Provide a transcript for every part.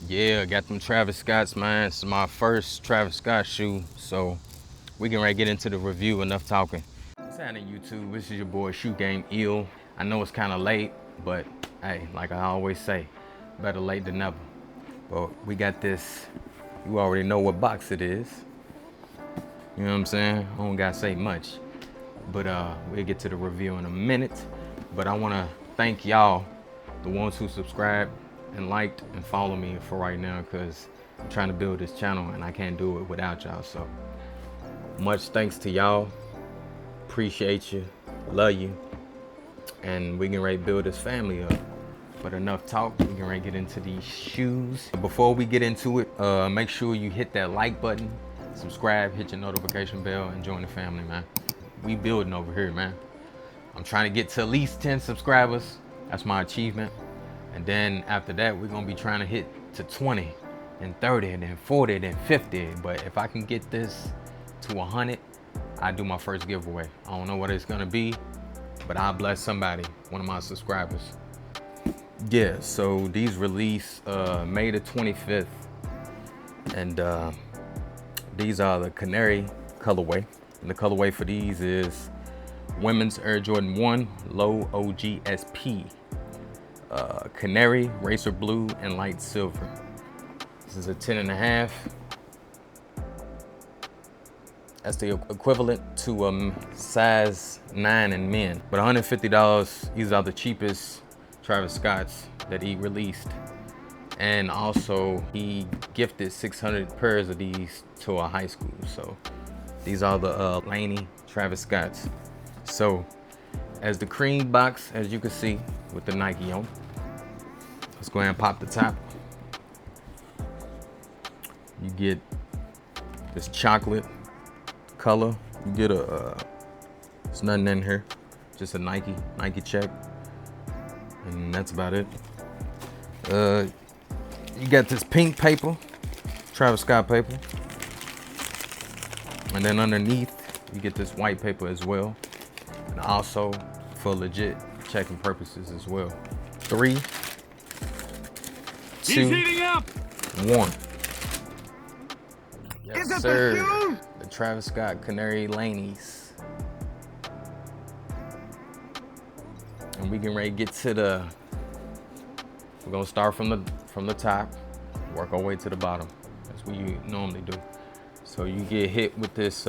Yeah, got them Travis Scotts, man. It's my first Travis Scott shoe, so we can get into the review. Enough talking. What's happening, YouTube? This is your boy Shoe Game Ill. I know it's kind of late, but hey, like I always say, better late than never. But we got this. You already know what box it is. You know what I'm saying? I don't gotta say much, but we'll get to the review in a minute. But I want to thank y'all, the ones who subscribed and liked and follow me for right now, because I'm trying to build this channel and I can't do it without y'all. So much thanks to y'all. Appreciate you, love you, and we can build this family up. But enough talk, we can get into these shoes. Before we get into it, make sure you hit that like button, subscribe, hit your notification bell, and join the family, man. We building over here, man. I'm trying to get to at least 10 subscribers. That's my achievement. And then after that, we're gonna be trying to hit to 20 and 30 and then 40 and then 50. But if I can get this to 100, I do my first giveaway. I don't know what it's gonna be, but I'll bless somebody, one of my subscribers. Yeah, so these release May the 25th. And these are the Canary colorway. And the colorway for these is Women's Air Jordan 1 Low OGSP. Canary, Racer Blue, and Light Silver. This is a 10.5. That's the equivalent to size 9 in men. But $150, these are the cheapest Travis Scotts that he released. And also, he gifted 600 pairs of these to a high school. So these are the Laney Travis Scotts. So as the cream box, as you can see, with the Nike on. Let's go ahead and pop the top. You get this chocolate color. You get it's nothing in here, just a Nike check, and that's about it. You got this pink paper, Travis Scott paper, and then underneath you get this white paper as well, and also for legit checking purposes as well. 3, 2, 1. Yes, sir. The Travis Scott Canary Laneys. And we can get to the. We're gonna start from the top, work our way to the bottom. That's what you normally do. So you get hit with this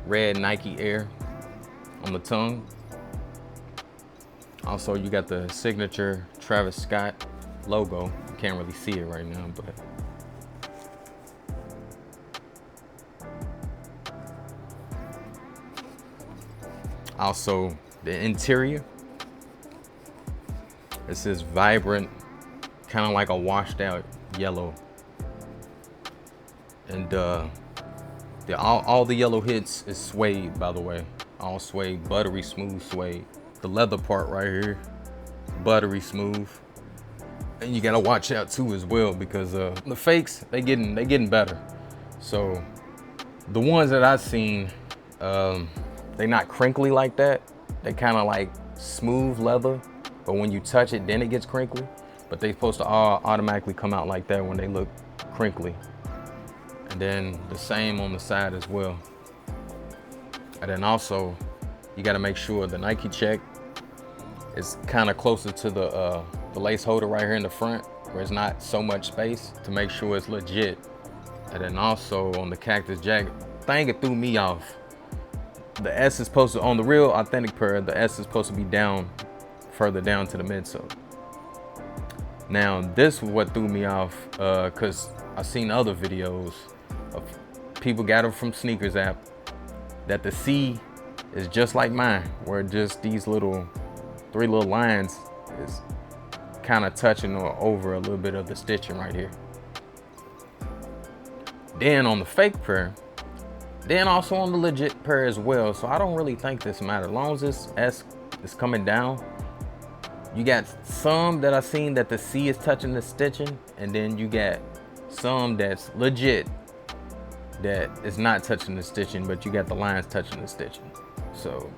red Nike Air on the tongue. Also, you got the signature Travis Scott logo. You can't really see it right now, but also the interior. It's this vibrant, kind of like a washed out yellow. And all the yellow hits is suede, by the way. All suede, buttery smooth suede. The leather part right here, buttery smooth. And you gotta watch out too as well, because the fakes, they getting better. So the ones that I've seen, they not crinkly like that. They kind of like smooth leather, but when you touch it, then it gets crinkly. But they supposed to all automatically come out like that when they look crinkly. And then the same on the side as well. And then also, you gotta make sure the Nike check is kind of closer to the lace holder right here in the front, where it's not so much space, to make sure it's legit. And then also on the Cactus jacket, thing it threw me off. The S is supposed to, on the real authentic pair, the S is supposed to be down, further down to the midsole. Now this was what threw me off, cause I've seen other videos of people got them from Sneakers app, that the C is just like mine, where just these 3 little lines is kind of touching or over a little bit of the stitching right here. Then on the fake pair, then also on the legit pair as well. So I don't really think this matters. As long as this S is coming down, you got some that I've seen that the C is touching the stitching, and then you got some that's legit that is not touching the stitching, but you got the lines touching the stitching. So,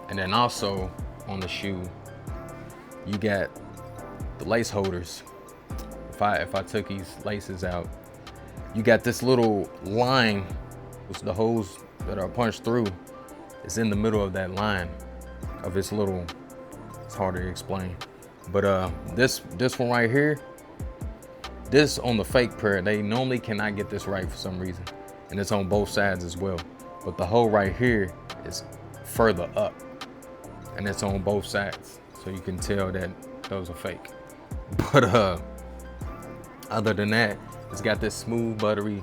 and then also on the shoe, you got the lace holders if I took these laces out, you got this little line, which the holes that are punched through is in the middle of that line of this little, it's hard to explain. But this one right here, this on the fake pair, they normally cannot get this right for some reason. And it's on both sides as well. But the hole right here is further up and it's on both sides. So you can tell that those are fake. But other than that, it's got this smooth, buttery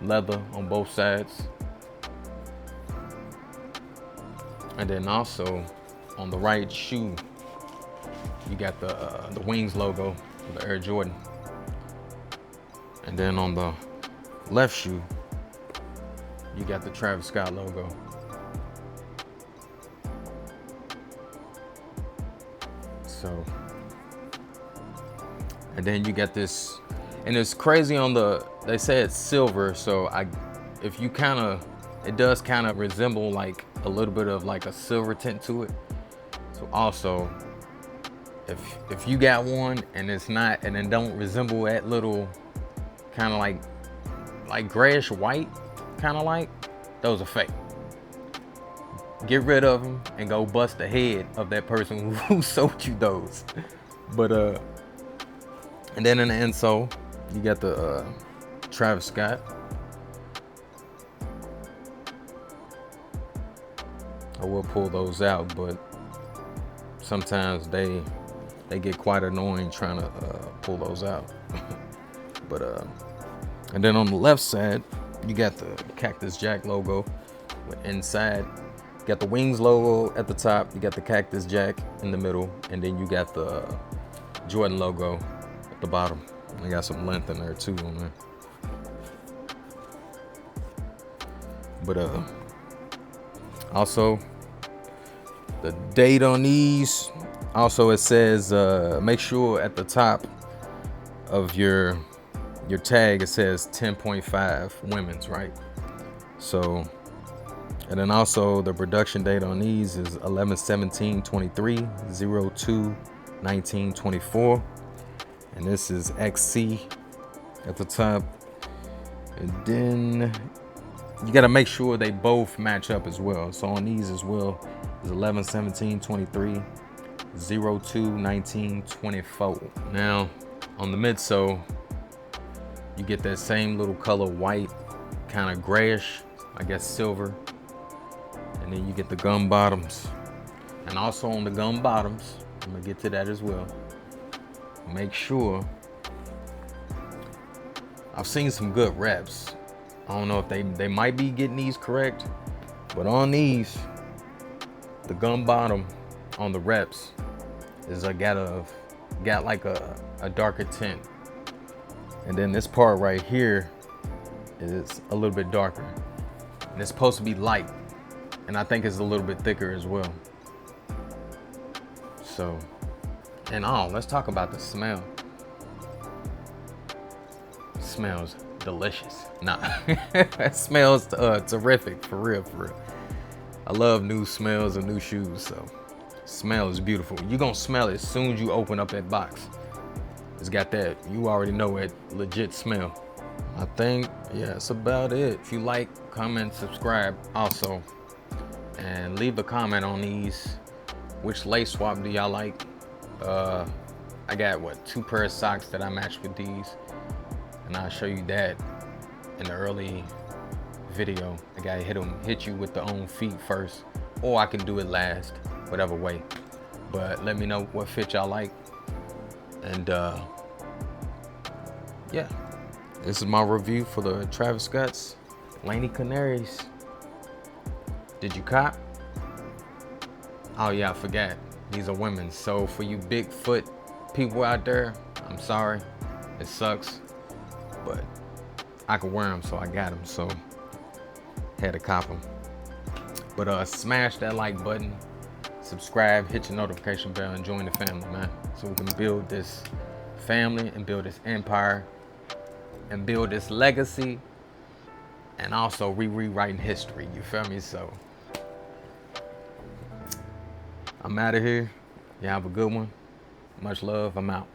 leather on both sides. And then also on the right shoe, you got the Wings logo, the Air Jordan. And then on the left shoe, you got the Travis Scott logo. So, and then you got this, and it's crazy on the, they say it's silver, so if you kind of, it does kind of resemble like a little bit of like a silver tint to it. So also, if you got one and it's not, and it don't resemble that little kind of like grayish white, kind of like, those are fake. Get rid of them and go bust the head of that person who sold you those. But and then in the insole, you got the Travis Scott. I will pull those out, but sometimes they get quite annoying trying to pull those out. But and then on the left side, you got the Cactus Jack logo. Inside, you got the Wings logo at the top. You got the Cactus Jack in the middle, and then you got the Jordan logo at the bottom. They got some length in there too on there. But also the date on these. Also, it says make sure at the top of your tag it says 10.5 women's, right? So, and then also the production date on these is 11/17/23, 02/19/24, and this is XC at the top. And then you got to make sure they both match up as well. So on these as well is 11/17/23, 02/19/24. Now on the midsole, you get that same little color white, kind of grayish, I guess silver. And then you get the gum bottoms. And also on the gum bottoms, I'm gonna get to that as well. Make sure, I've seen some good reps. I don't know if they might be getting these correct, but on these, the gum bottom on the reps is got like a darker tint. And then this part right here is a little bit darker. And it's supposed to be light. And I think it's a little bit thicker as well. So, and let's talk about the smell. It smells delicious. Nah, it smells terrific, for real. I love new smells and new shoes, so smell is beautiful. You're gonna smell it as soon as you open up that box. It's got that, you already know it, legit smell. I think, yeah, that's about it. If you like, comment, subscribe also. And leave a comment on these. Which lace swap do y'all like? I got 2 pair of socks that I matched with these. And I'll show you that in the early video. I gotta hit you with the own feet first. Or I can do it last, whatever way. But let me know what fit y'all like. And yeah, this is my review for the Travis Scott's Laney Canaries. Did you cop? Oh yeah, I forgot. These are women. So for you big foot people out there, I'm sorry. It sucks. But I could wear them, so I got them. So had to cop them. But smash that like button. Subscribe, hit your notification bell, and join the family, man. So we can build this family and build this empire and build this legacy and also rewriting history, you feel me? So I'm out of here. You have a good one. Much love. I'm out.